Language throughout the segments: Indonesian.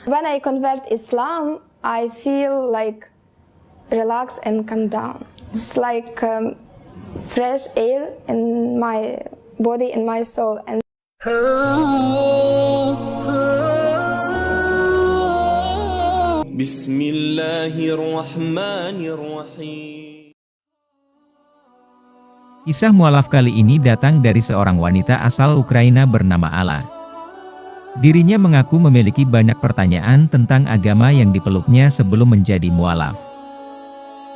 When I convert Islam, I feel like relax and calm down. It's like fresh air in my body, in my soul. And Bismillahirrahmanirrahim. Kisah mualaf kali ini datang dari seorang wanita asal Ukraina bernama Alla. Dirinya mengaku memiliki banyak pertanyaan tentang agama yang dipeluknya sebelum menjadi mualaf.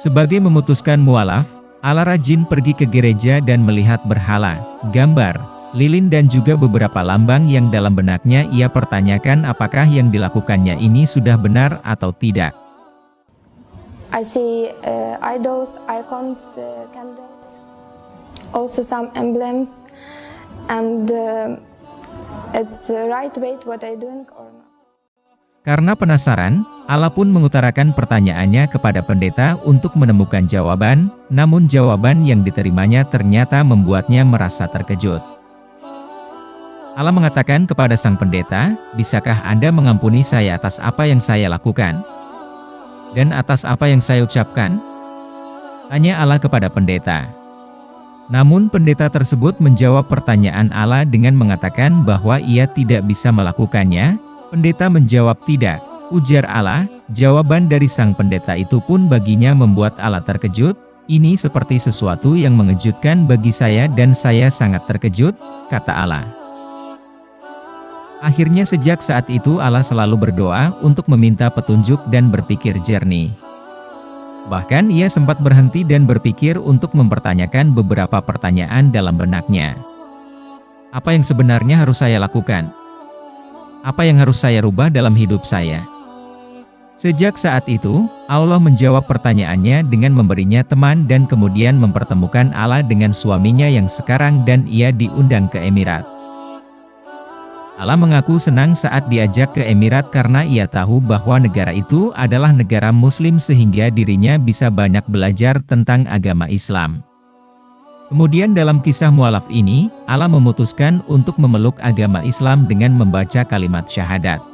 Sebagai memutuskan mualaf, Alla rajin pergi ke gereja dan melihat berhala, gambar, lilin dan juga beberapa lambang yang dalam benaknya ia pertanyakan apakah yang dilakukannya ini sudah benar atau tidak. I see idols, icons, candles, also some emblems, and it's the right way to what I doing or not. Karena penasaran, Alla pun mengutarakan pertanyaannya kepada pendeta untuk menemukan jawaban, namun jawaban yang diterimanya ternyata membuatnya merasa terkejut. Alla mengatakan kepada sang pendeta, "Bisakah Anda mengampuni saya atas apa yang saya lakukan? Dan atas apa yang saya ucapkan?" Tanya Alla kepada pendeta. Namun pendeta tersebut menjawab pertanyaan Alla dengan mengatakan bahwa ia tidak bisa melakukannya. Pendeta menjawab tidak, ujar Alla. Jawaban dari sang pendeta itu pun baginya membuat Alla terkejut. "Ini seperti sesuatu yang mengejutkan bagi saya dan saya sangat terkejut," kata Alla. Akhirnya sejak saat itu Alla selalu berdoa untuk meminta petunjuk dan berpikir jernih. Bahkan ia sempat berhenti dan berpikir untuk mempertanyakan beberapa pertanyaan dalam benaknya. Apa yang sebenarnya harus saya lakukan? Apa yang harus saya rubah dalam hidup saya? Sejak saat itu, Allah menjawab pertanyaannya dengan memberinya teman dan kemudian mempertemukan Alla dengan suaminya yang sekarang dan ia diundang ke Emirat. Alla mengaku senang saat diajak ke Emirat karena ia tahu bahwa negara itu adalah negara Muslim sehingga dirinya bisa banyak belajar tentang agama Islam. Kemudian dalam kisah mualaf ini, Alla memutuskan untuk memeluk agama Islam dengan membaca kalimat syahadat.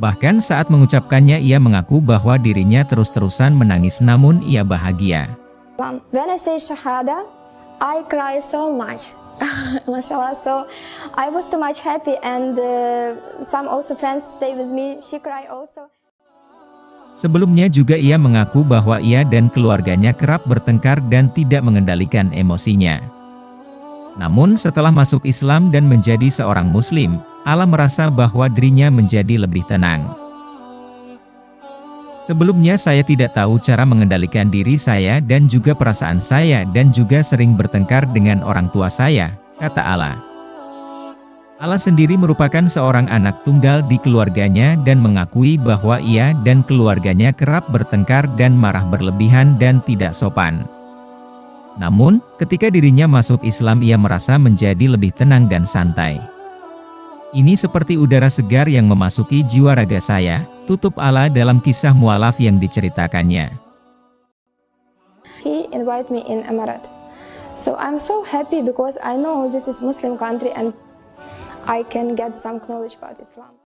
Bahkan saat mengucapkannya ia mengaku bahwa dirinya terus-terusan menangis namun ia bahagia. When I say shahada, I cry so much. Mashallah, so I was too much happy, and some also friends stay with me, she cry also. Sebelumnya juga ia mengaku bahwa ia dan keluarganya kerap bertengkar dan tidak mengendalikan emosinya. Namun setelah masuk Islam dan menjadi seorang Muslim, Alla merasa bahwa dirinya menjadi lebih tenang. "Sebelumnya saya tidak tahu cara mengendalikan diri saya dan juga perasaan saya dan juga sering bertengkar dengan orang tua saya," kata Alla. Alla sendiri merupakan seorang anak tunggal di keluarganya dan mengakui bahwa ia dan keluarganya kerap bertengkar dan marah berlebihan dan tidak sopan. Namun, ketika dirinya masuk Islam ia merasa menjadi lebih tenang dan santai. "Ini seperti udara segar yang memasuki jiwa raga saya," tutup Alla dalam kisah mualaf yang diceritakannya. He invited me in Emirat. So I'm so happy because I know this is Muslim country and I can get some knowledge about Islam.